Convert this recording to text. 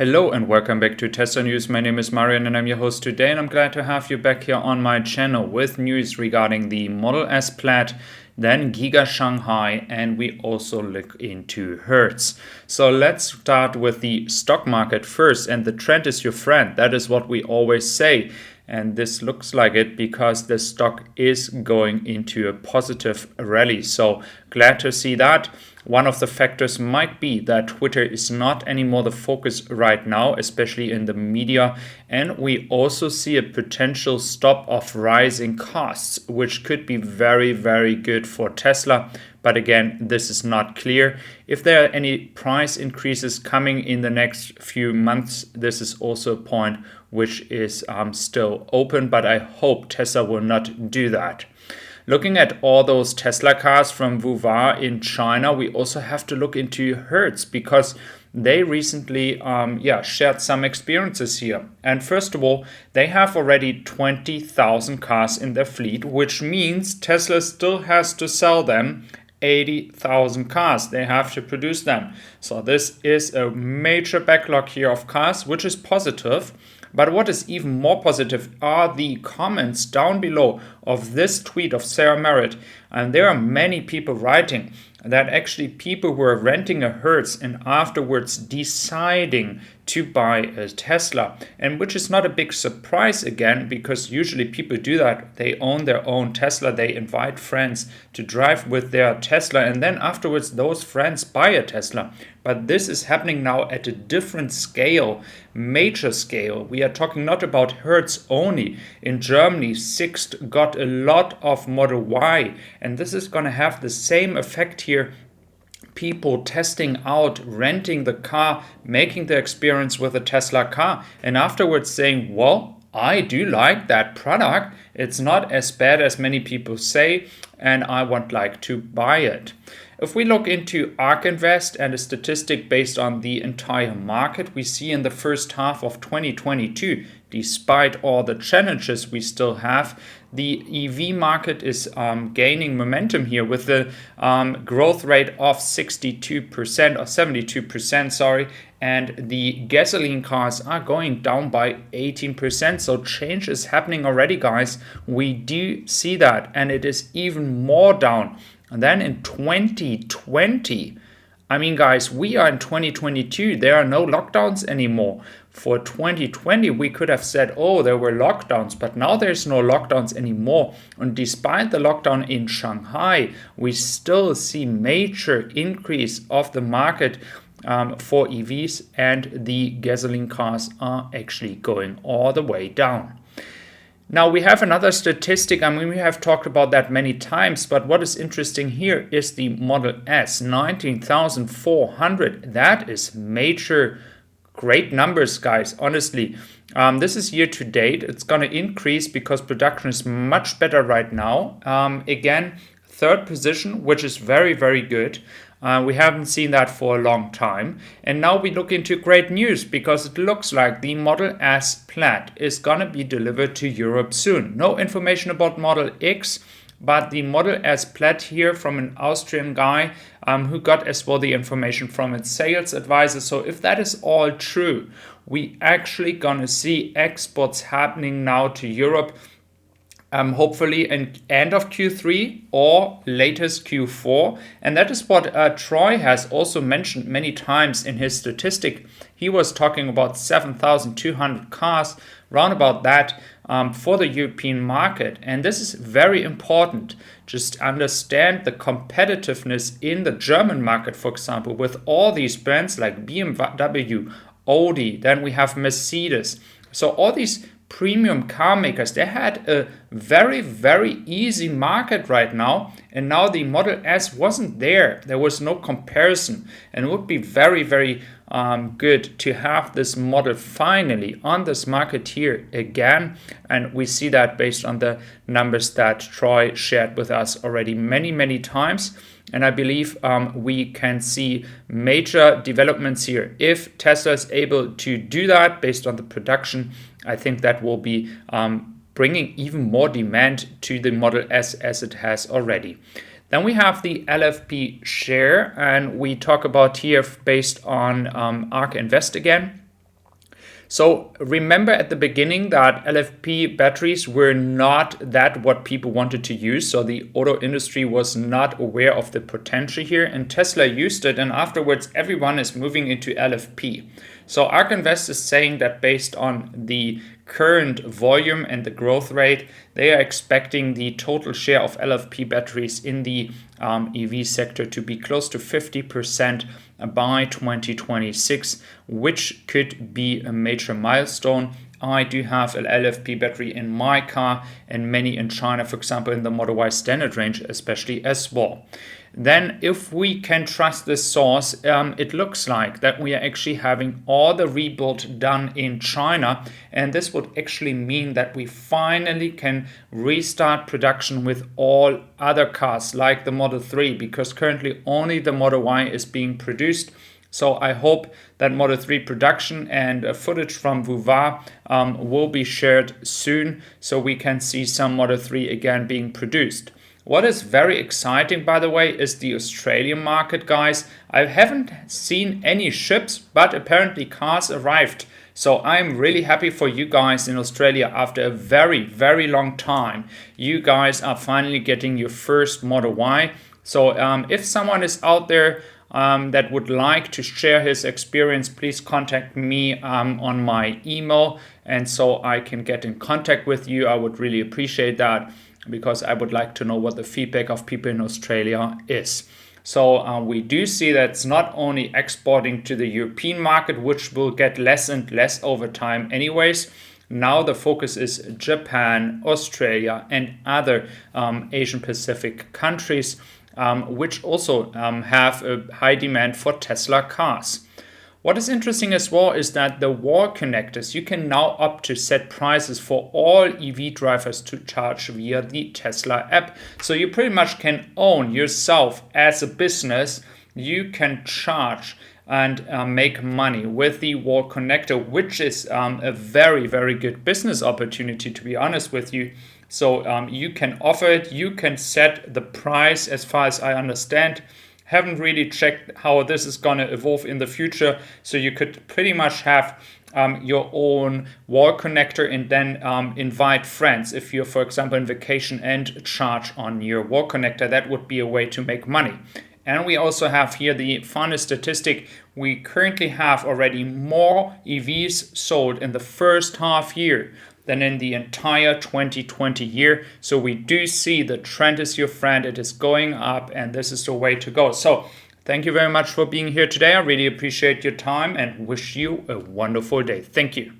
Hello and welcome back to Tesla News. My name is Marian and I'm your host today, and I'm glad to have you back here on my channel with news regarding the Model S Plaid, then Giga Shanghai, and we also look into Hertz. So let's start with the stock market first, and the trend is your friend. That is what we always say. And this looks like it because the stock is going into a positive rally. So glad to see that. One of the factors might be that Twitter is not anymore the focus right now, especially in the media. And we also see a potential stop of rising costs, which could be very, very good for Tesla. But again, this is not clear. If there are any price increases coming in the next few months, this is also a point which is still open, but I hope Tesla will not do that. Looking at all those Tesla cars from Wuhan in China, we also have to look into Hertz because they recently shared some experiences here. And first of all, they have already 20,000 cars in their fleet, which means Tesla still has to sell them 80,000 cars. They have to produce them. So this is a major backlog here of cars, which is positive. But what is even more positive are the comments down below of this tweet of Sarah Merritt. And there are many people writing that actually people were renting a Hertz and afterwards deciding to buy a Tesla. And which is not a big surprise again, because usually people do that. They own their own Tesla. They invite friends to drive with their Tesla. And then afterwards those friends buy a Tesla. But this is happening now at a different scale, major scale. We are talking not about Hertz only. In Germany, Sixt got a lot of Model Y. And this is going to have the same effect here. People testing out, renting the car, making the experience with a Tesla car, and afterwards saying, well, I do like that product. It's not as bad as many people say, and I would like to buy it. If we look into ARK Invest and a statistic based on the entire market, we see in the first half of 2022, despite all the challenges we still have, the EV market is gaining momentum here with the growth rate of 62% or 72%, sorry, and the gasoline cars are going down by 18%. So change is happening already, guys. We do see that, and it is even more down than in 2020. I mean, guys, we are in 2022. There are no lockdowns anymore. For 2020, we could have said, oh, there were lockdowns, but now there's no lockdowns anymore. And despite the lockdown in Shanghai, we still see major increase of the market for EVs, and the gasoline cars are actually going all the way down. Now we have another statistic. I mean, we have talked about that many times, but what is interesting here is the Model S, 19,400. That is major, great numbers, guys, honestly. This is year to date. It's going to increase because production is much better right now. Again, third position, which is very, very good. We haven't seen that for a long time. And now we look into great news because it looks like the Model S Plaid is going to be delivered to Europe soon. No information about Model X, but the Model S Plaid here from an Austrian guy who got as well the information from its sales advisor. So if that is all true, we actually going to see exports happening now to Europe. Hopefully in end of Q3 or latest Q4. And that is what Troy has also mentioned many times in his statistic. He was talking about 7,200 cars, round about that, for the European market. And this is very important. Just understand the competitiveness in the German market, for example, with all these brands like BMW, Audi, then we have Mercedes. So all these premium car makers, they had a very, very easy market right now, and now the Model S wasn't there. There was no comparison, and it would be very, very good to have this model finally on this market here again. And we see that based on the numbers that Troy shared with us already many, many times. And I believe we can see major developments here. If Tesla is able to do that based on the production, I think that will be bringing even more demand to the Model S as it has already. Then we have the LFP share, and we talk about here based on ARK Invest again. So remember at the beginning that LFP batteries were not that what people wanted to use. So the auto industry was not aware of the potential here, and Tesla used it, and afterwards everyone is moving into LFP. So ARK Invest is saying that based on the current volume and the growth rate, they are expecting the total share of LFP batteries in the EV sector to be close to 50% by 2026, which could be a major milestone. I do have an LFP battery in my car and many in China, for example, in the Model Y standard range, especially as well. Then if we can trust this source, it looks like that we are actually having all the rebuild done in China. And this would actually mean that we finally can restart production with all other cars like the Model 3, because currently only the Model Y is being produced. So I hope that Model 3 production and footage from Wuhan will be shared soon, so we can see some Model 3 again being produced. What is very exciting, by the way, is the Australian market, guys. I haven't seen any ships, but apparently cars arrived. So I'm really happy for you guys in Australia. After a very, very long time, you guys are finally getting your first Model Y. So if someone is out there that would like to share his experience, please contact me on my email, and so I can get in contact with you. I would really appreciate that, because I would like to know what the feedback of people in Australia is. So we do see that it's not only exporting to the European market, which will get less and less over time anyways. Now the focus is Japan, Australia, and other Asian Pacific countries, which also have a high demand for Tesla cars. What is interesting as well is that the wall connectors, you can now opt to set prices for all EV drivers to charge via the Tesla app. So you pretty much can own yourself as a business. You can charge and make money with the wall connector, which is a very, very good business opportunity, to be honest with you. So you can offer it, you can set the price, as far as I understand. Haven't really checked how this is going to evolve in the future. So you could pretty much have your own wall connector and then invite friends. If you're, for example, on vacation and charge on your wall connector, that would be a way to make money. And we also have here the funnest statistic. We currently have already more EVs sold in the first half year than in the entire 2020 year. So we do see the trend is your friend. It is going up, and this is the way to go. So thank you very much for being here today. I really appreciate your time and wish you a wonderful day. Thank you.